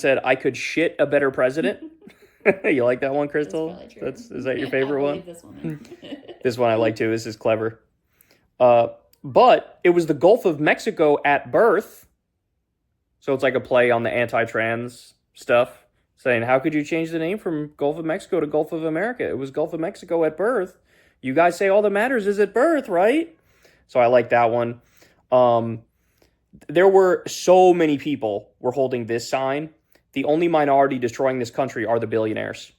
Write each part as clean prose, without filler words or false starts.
said, I could shit a better president. You like that one, Crystal? That's probably true. Is that your favorite I'll one? leave this one in. This one I like too. This is clever. But it was the Gulf of Mexico at birth. So it's like a play on the anti-trans stuff, saying, how could you change the name from Gulf of Mexico to Gulf of America? It was Gulf of Mexico at birth. You guys say all that matters is at birth, right? So I like that one. There were so many people were holding this sign. The only minority destroying this country are the billionaires.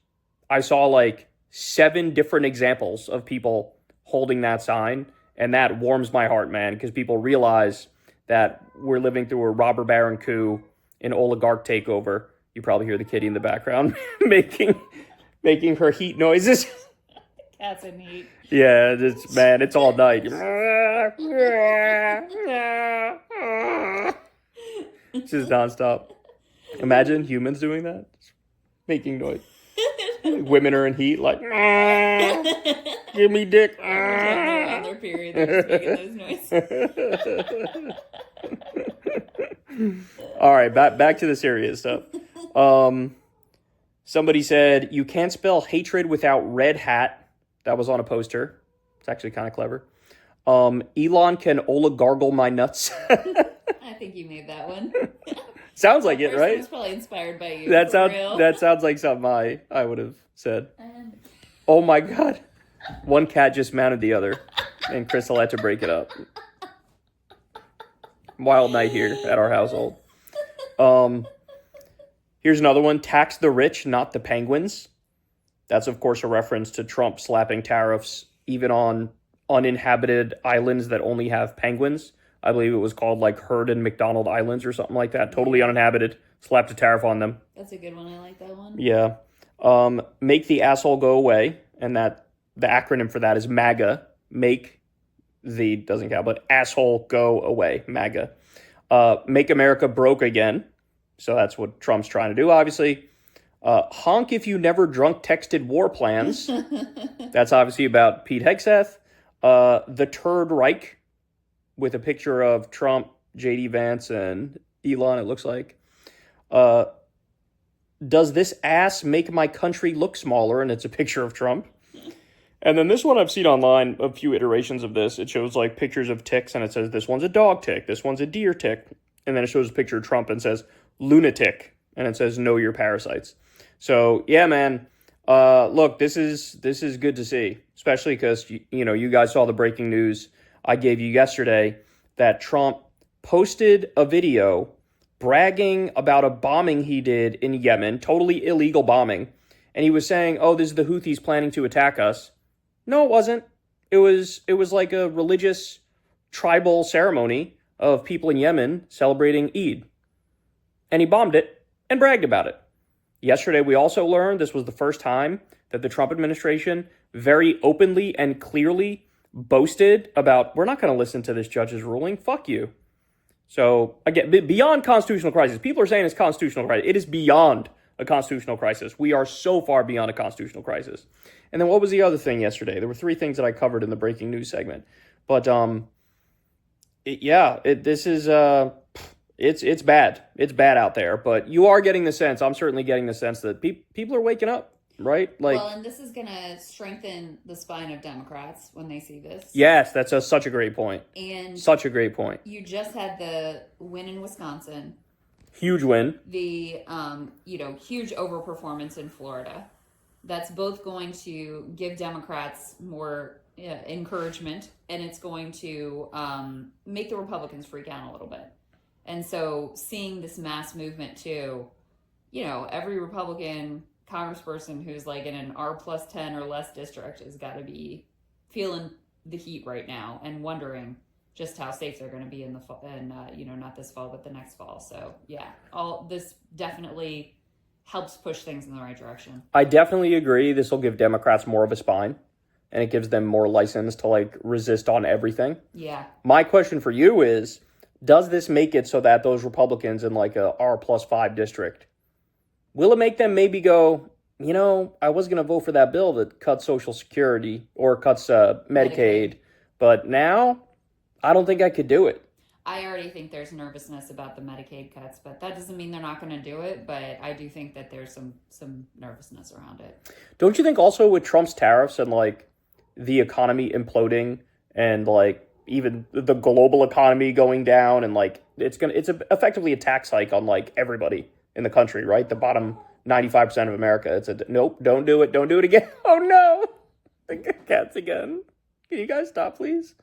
I saw like 7 different examples of people holding that sign, and that warms my heart, man, because people realize that we're living through a robber baron coup, an oligarch takeover. You probably hear the kitty in the background making her heat noises. Cats in heat. Yeah, it's all night. It's just nonstop. Imagine humans doing that, making noise. Women are in heat, like, give me dick. On their period, they're just making those noises. All right, back to the serious stuff. Somebody said, you can't spell hatred without red hat. That was on a poster. It's actually kind of clever. Elon can oligargle my nuts. I think you made that one. Sounds like it, right? It's probably inspired by you. That sounds like something I would have said. Oh my god. One cat just mounted the other, and Crystal had to break it up. Wild night here at our household. Here's another one. Tax the rich, not the penguins. That's, of course, a reference to Trump slapping tariffs even on uninhabited islands that only have penguins. I believe it was called like Heard and McDonald Islands or something like that. Totally uninhabited. Slapped a tariff on them. That's a good one. I like that one. Yeah. Make the asshole go away. And that the acronym for that is MAGA. Make the, doesn't count, but asshole go away. MAGA. Make America broke again. So that's what Trump's trying to do, obviously. Honk if you never drunk texted war plans. That's obviously about Pete Hegseth. The Turd Reich, with a picture of Trump, J.D. Vance, and Elon, it looks like. Does this ass make my country look smaller? And it's a picture of Trump. And then this one I've seen online, a few iterations of this. It shows like pictures of ticks, and it says this one's a dog tick, this one's a deer tick. And then it shows a picture of Trump and says lunatic, and it says know your parasites. So yeah, man. Look, this is good to see, especially because you guys saw the breaking news I gave you yesterday that Trump posted a video bragging about a bombing he did in Yemen, totally illegal bombing, and he was saying, "Oh, this is the Houthis planning to attack us." No, it wasn't. It was like a religious tribal ceremony of people in Yemen celebrating Eid, and he bombed it and bragged about it. Yesterday, we also learned this was the first time that the Trump administration very openly and clearly boasted about, we're not going to listen to this judge's ruling. Fuck you. So, again, beyond constitutional crisis. People are saying it's constitutional crisis. It is beyond a constitutional crisis. We are so far beyond a constitutional crisis. And then what was the other thing yesterday? There were 3 things that I covered in the breaking news segment. But, this is... It's bad. It's bad out there, but you are getting the sense, I'm certainly getting the sense that people are waking up, right? Well, and this is going to strengthen the spine of Democrats when they see this. Yes, that's such a great point. And such a great point. You just had the win in Wisconsin. Huge win. The, huge overperformance in Florida. That's both going to give Democrats more encouragement, and it's going to make the Republicans freak out a little bit. And so seeing this mass movement too, every Republican congressperson who's like in an R+10 or less district has got to be feeling the heat right now and wondering just how safe they're going to be in the fall, and not this fall, but the next fall. So yeah, all this definitely helps push things in the right direction. I definitely agree. This will give Democrats more of a spine, and it gives them more license to like resist on everything. Yeah. My question for you is, does this make it so that those Republicans in like a R+5 district, will it make them maybe go, I was going to vote for that bill that cuts Social Security or cuts Medicaid, but now I don't think I could do it. I already think there's nervousness about the Medicaid cuts, but that doesn't mean they're not going to do it. But I do think that there's some nervousness around it. Don't you think also with Trump's tariffs and like the economy imploding and like even the global economy going down and like it's effectively a tax hike on like everybody in the country, right? The bottom 95% of America. It's a nope, don't do it again. Oh no, the cats again. Can you guys stop, please?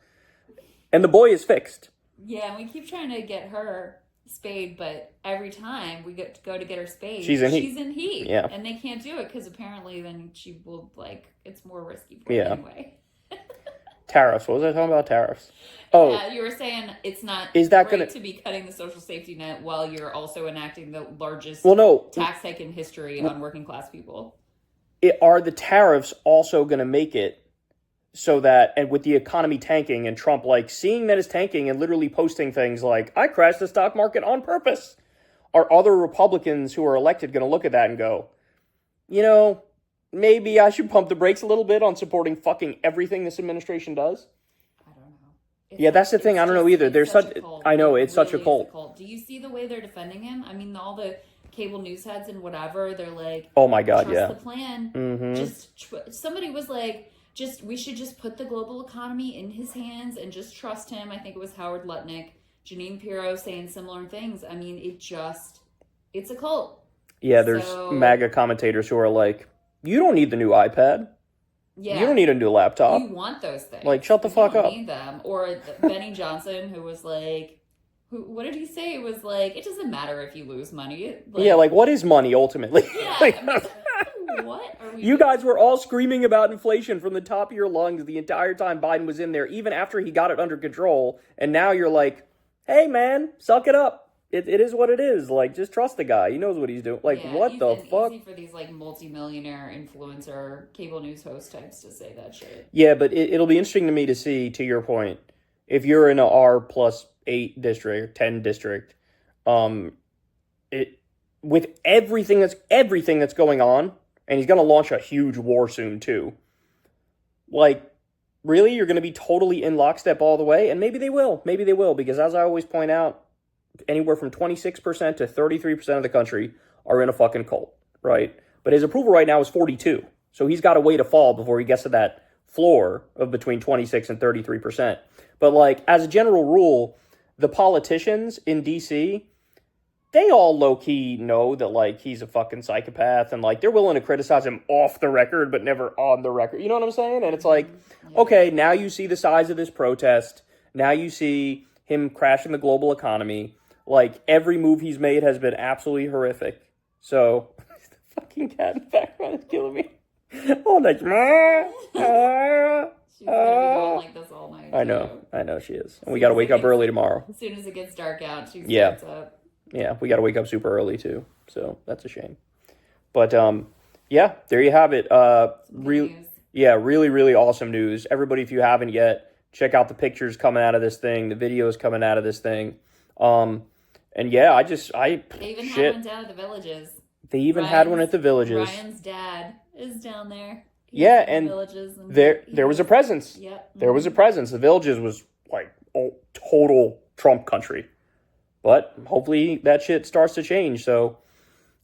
And the boy is fixed. Yeah, and we keep trying to get her spayed, but every time we go to get her spayed, she's in heat. Yeah, and they can't do it because apparently then she will like it's more risky for her anyway. Tariffs. What was I talking about? Tariffs. Oh, yeah, you were saying it's not to be cutting the social safety net while you're also enacting the largest tax hike in history on working class people. Are the tariffs also going to make it so that, and with the economy tanking and Trump like seeing that it's tanking and literally posting things like, I crashed the stock market on purpose, are other Republicans who are elected going to look at that and go, you know, maybe I should pump the brakes a little bit on supporting fucking everything this administration does? I don't know. Yeah, that's the thing. I don't know either. There's such I know it's such a cult. Do you see the way they're defending him? I mean, all the cable news heads and whatever, they're like, oh my God, trust the plan. Somebody was like, we should just put the global economy in his hands and just trust him. I think it was Howard Lutnick, Janine Pirro saying similar things. I mean, it's a cult. Yeah, there's MAGA commentators who are like, you don't need the new iPad. Yeah. You don't need a new laptop. You want those things. Like, shut the fuck up. You don't need them. Or Benny Johnson, who was like, what did he say? It was like, it doesn't matter if you lose money. Like, yeah, like, what is money ultimately? Yeah. Like, what are we you guys were all screaming about inflation from the top of your lungs the entire time Biden was in there, even after he got it under control. And now you're like, hey, man, suck it up. It is what it is. Like, just trust the guy. He knows what he's doing. Like, what the fuck? Easy for these, like, multi-millionaire influencer cable news host types to say that shit. Yeah, but it'll be interesting to me to see, to your point, if you're in a R+8 district, 10 district, with everything that's going on, and he's going to launch a huge war soon, too. Like, really? You're going to be totally in lockstep all the way? And maybe they will. Maybe they will, because as I always point out, anywhere from 26% to 33% of the country are in a fucking cult, right? But his approval right now is 42. So he's got a way to fall before he gets to that floor of between 26 and 33%. But like, as a general rule, the politicians in DC, they all low-key know that like he's a fucking psychopath and like they're willing to criticize him off the record but never on the record. You know what I'm saying? And it's like, okay, now you see the size of this protest. Now you see him crashing the global economy. Like, every move he's made has been absolutely horrific. So, the fucking cat in the background is killing me. Oh, like, she's gonna be going like this all night. I know she is. And we gotta wake up early tomorrow. As soon as it gets dark out, she starts up. Yeah, we gotta wake up super early too. So, that's a shame. But, yeah, there you have it. Really, really awesome news. Everybody, if you haven't yet, check out the pictures coming out of this thing, the videos coming out of this thing. And yeah, they even had one down at the Villages. They even had one at the Villages. Ryan's dad is down there. Yeah, and there was a presence. Yep. There was a presence. The Villages was like total Trump country. But hopefully that shit starts to change. So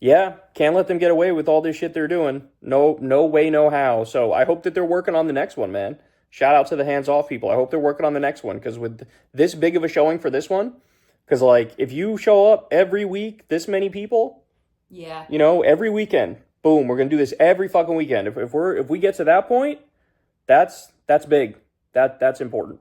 yeah, can't let them get away with all this shit they're doing. No way, no how. So I hope that they're working on the next one, man. Shout out to the hands-off people. I hope they're working on the next one, because with this big of a showing for this one, because, like, if you show up every week, this many people, you know, every weekend, boom, we're going to do this every fucking weekend. If we get to that point, that's big. That's important.